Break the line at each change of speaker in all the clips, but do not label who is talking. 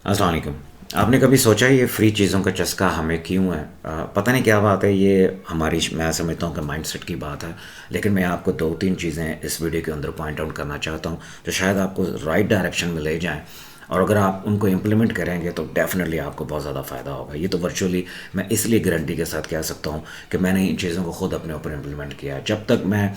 السلام علیکم. آپ نے کبھی سوچا یہ فری چیزوں کا چسکا ہمیں کیوں ہے؟ پتہ نہیں کیا بات ہے، یہ ہماری میں سمجھتا ہوں کہ مائنڈ سیٹ کی بات ہے. لیکن میں آپ کو دو تین چیزیں اس ویڈیو کے اندر پوائنٹ آؤٹ کرنا چاہتا ہوں جو شاید آپ کو رائٹ ڈائریکشن میں لے جائیں، اور اگر آپ ان کو امپلیمنٹ کریں گے تو ڈیفینیٹلی آپ کو بہت زیادہ فائدہ ہوگا. یہ تو ورچولی میں اس لیے گارنٹی کے ساتھ کہہ سکتا ہوں کہ میں نے ان چیزوں کو خود اپنے اوپر امپلیمنٹ کیا ہے. جب تک میں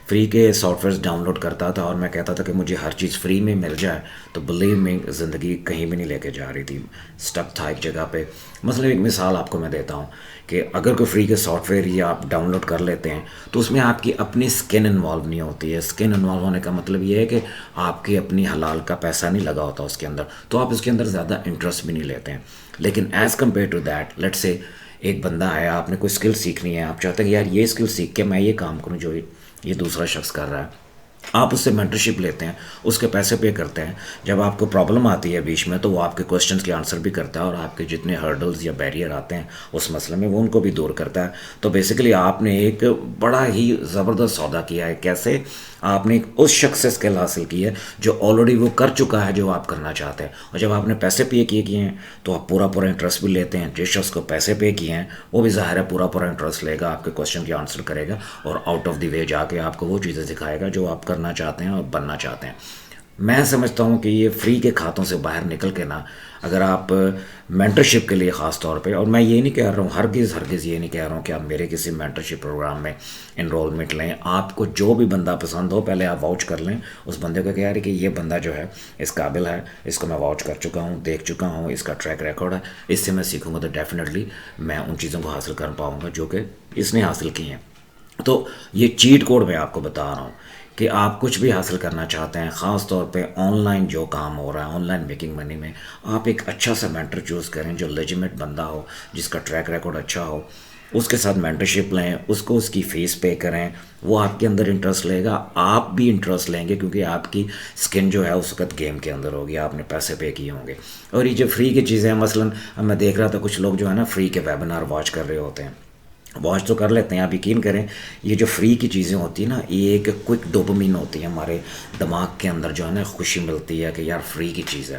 فری کے سافٹ ویئرس ڈاؤن لوڈ کرتا تھا اور میں کہتا تھا کہ مجھے ہر چیز فری میں مل جائے، تو بلیو میں زندگی کہیں بھی نہیں لے کے جا رہی تھی، اسٹک تھا ایک جگہ پہ. مثلا ایک مثال آپ کو میں دیتا ہوں کہ اگر کوئی فری کے سافٹ ویئر یا آپ ڈاؤن لوڈ کر لیتے ہیں تو اس میں آپ کی اپنی اسکن انوالو نہیں ہوتی ہے. اسکن انوالو ہونے کا مطلب یہ ہے کہ آپ کی اپنی حلال کا پیسہ نہیں لگا ہوتا اس کے اندر، تو آپ اس کے اندر زیادہ انٹرسٹ بھی نہیں لیتے ہیں. لیکن as compare to that, late سے ایک بندہ ہے، آپ نے کوئی اسکل سیکھنی ہے، آپ چاہتے ہیں کہ یار یہ اسکل سیکھ کے میں یہ کام کروں جو یہ دوسرا شخص کر رہا ہے. آپ اس سے مینٹرشپ لیتے ہیں، اس کے پیسے پے کرتے ہیں. جب آپ کو پرابلم آتی ہے بیچ میں تو وہ آپ کے کوشچنس کے آنسر بھی کرتا ہے، اور آپ کے جتنے ہرڈلز یا بیریئر آتے ہیں اس مسئلے میں وہ ان کو بھی دور کرتا ہے. تو بیسیکلی آپ نے ایک بڑا ہی زبردست سودا کیا ہے. کیسے؟ آپ نے اس شخص سے اسکل حاصل کی ہے جو آلریڈی وہ کر چکا ہے جو آپ کرنا چاہتے ہیں. اور جب آپ نے پیسے پے کیے ہیں تو آپ پورا انٹرسٹ بھی لیتے ہیں. جس شخص کو پیسے پے کیے ہیں وہ بھی ظاہر ہے پورا انٹرسٹ لے گا، آپ کے کوشچن کی آنسر کرے گا، اور آؤٹ آف دی وے جا کے آپ کو وہ چیزیں سکھائے گا جو آپ کرنا چاہتے ہیں اور بننا چاہتے ہیں. میں سمجھتا ہوں کہ یہ فری کے کھاتوں سے باہر نکل کے نا، اگر آپ مینٹرشپ کے لیے خاص طور پہ، اور میں یہ نہیں کہہ رہا ہوں، ہرگز یہ نہیں کہہ رہا ہوں کہ آپ میرے کسی مینٹرشپ پروگرام میں انرولمنٹ لیں. آپ کو جو بھی بندہ پسند ہو پہلے آپ واچ کر لیں اس بندے کو کہ یار کہ یہ بندہ جو ہے اس قابل ہے، اس کو میں واچ کر چکا ہوں، دیکھ چکا ہوں، اس کا ٹریک ریکارڈ ہے، اس سے میں سیکھوں گا تو ڈیفینیٹلی میں ان چیزوں کو حاصل کر پاؤں گا جو کہ اس نے حاصل کی ہیں. تو یہ چیٹ کوڈ میں آپ کو بتا رہا ہوں کہ آپ کچھ بھی حاصل کرنا چاہتے ہیں، خاص طور پہ آن لائن جو کام ہو رہا ہے، آن لائن میکنگ منی میں، آپ ایک اچھا سا مینٹر چوز کریں جو لیجیمیٹ بندہ ہو، جس کا ٹریک ریکارڈ اچھا ہو. اس کے ساتھ مینٹرشپ لیں، اس کو اس کی فیس پے کریں. وہ آپ کے اندر انٹرسٹ لے گا، آپ بھی انٹرسٹ لیں گے، کیونکہ آپ کی اسکن جو ہے اس وقت گیم کے اندر ہوگی، آپ نے پیسے پے کیے ہوں گے. اور یہ جو فری کی چیزیں ہیں، مثلاً میں دیکھ رہا تھا کچھ لوگ جو ہے نا فری کے ویبینار واچ کر رہے ہوتے ہیں. واچ تو کر لیتے ہیں، آپ یقین کریں یہ جو فری کی چیزیں ہوتی ہیں نا، یہ ایک کوئک ڈوپامین ہوتی ہے ہمارے دماغ کے اندر، جو ہے نا خوشی ملتی ہے کہ یار فری کی چیز ہے.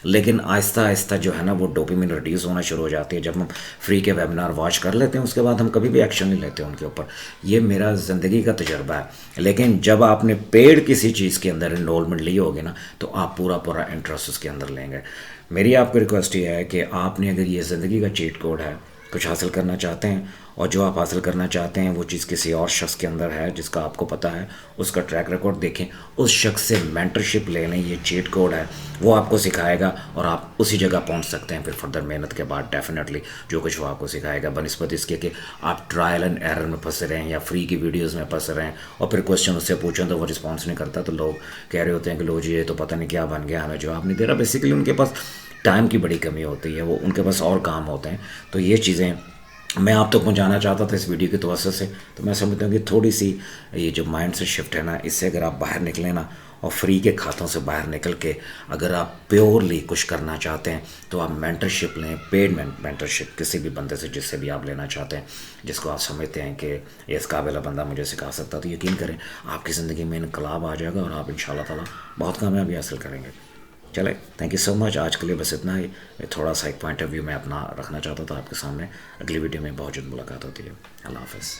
لیکن آہستہ آہستہ جو ہے نا وہ ڈوپامین ریڈیوس ہونا شروع ہو جاتی ہے جب ہم فری کے ویبینار واچ کر لیتے ہیں. اس کے بعد ہم کبھی بھی ایکشن نہیں لیتے ان کے اوپر. یہ میرا زندگی کا تجربہ ہے. لیکن جب آپ نے پیڈ کسی چیز کے اندر انرولمنٹ لی ہوگی نا تو آپ پورا انٹرسٹ اس کے اندر لیں گے. میری آپ کو ریکویسٹ یہ ہے کہ آپ نے اگر یہ زندگی کا چیٹ کوڈ ہے، کچھ حاصل کرنا چاہتے ہیں، اور جو آپ حاصل کرنا چاہتے ہیں وہ چیز کسی اور شخص کے اندر ہے جس کا آپ کو پتہ ہے، اس کا ٹریک ریکارڈ دیکھیں، اس شخص سے مینٹرشپ لے لیں. یہ چیٹ کوڈ ہے، وہ آپ کو سکھائے گا اور آپ اسی جگہ پہنچ سکتے ہیں. پھر فردر محنت کے بعد ڈیفینیٹلی جو کچھ وہ آپ کو سکھائے گا، بنسبت اس کے کہ آپ ٹرائل اینڈ ایرر میں پھنسے رہیں یا فری کی ویڈیوز میں پھنسے رہیں اور پھر کوشچن اس سے پوچھیں تو وہ رسپانس نہیں کرتا، تو لوگ کہہ رہے ہوتے ہیں کہ لو جی یہ تو پتہ نہیں کیا بن گیا، ہمیں جواب نہیں دے رہا. بیسیکلی ان کے پاس ٹائم کی بڑی کمی ہوتی ہے، وہ ان کے پاس اور کام ہوتے ہیں. تو یہ چیزیں میں آپ تک پہنچانا چاہتا تھا اس ویڈیو کے توسط سے. تو میں سمجھتا ہوں کہ تھوڑی سی یہ جو مائنڈ سے شفٹ ہے نا، اس سے اگر آپ باہر نکلیں نا اور فری کے کھاتوں سے باہر نکل کے اگر آپ پیورلی کچھ کرنا چاہتے ہیں تو آپ مینٹرشپ لیں، پیڈ مینٹرشپ کسی بھی بندے سے جس سے بھی آپ لینا چاہتے ہیں، جس کو آپ سمجھتے ہیں کہ یہ اس قابل بندہ مجھے سکھا سکتا. تو یقین کریں آپ کی زندگی میں انقلاب آ جائے گا اور آپ ان شاء اللہ تعالیٰ بہت کامیابی حاصل کریں گے. چلے تھینک یو سو مچ. آج کے لیے بس اتنا ہی. تھوڑا سا ایک پوائنٹ آف ویو میں اپنا رکھنا چاہتا تھا آپ کے سامنے. اگلی ویڈیو میں بہت جلد ملاقات ہوتی ہے. اللہ حافظ.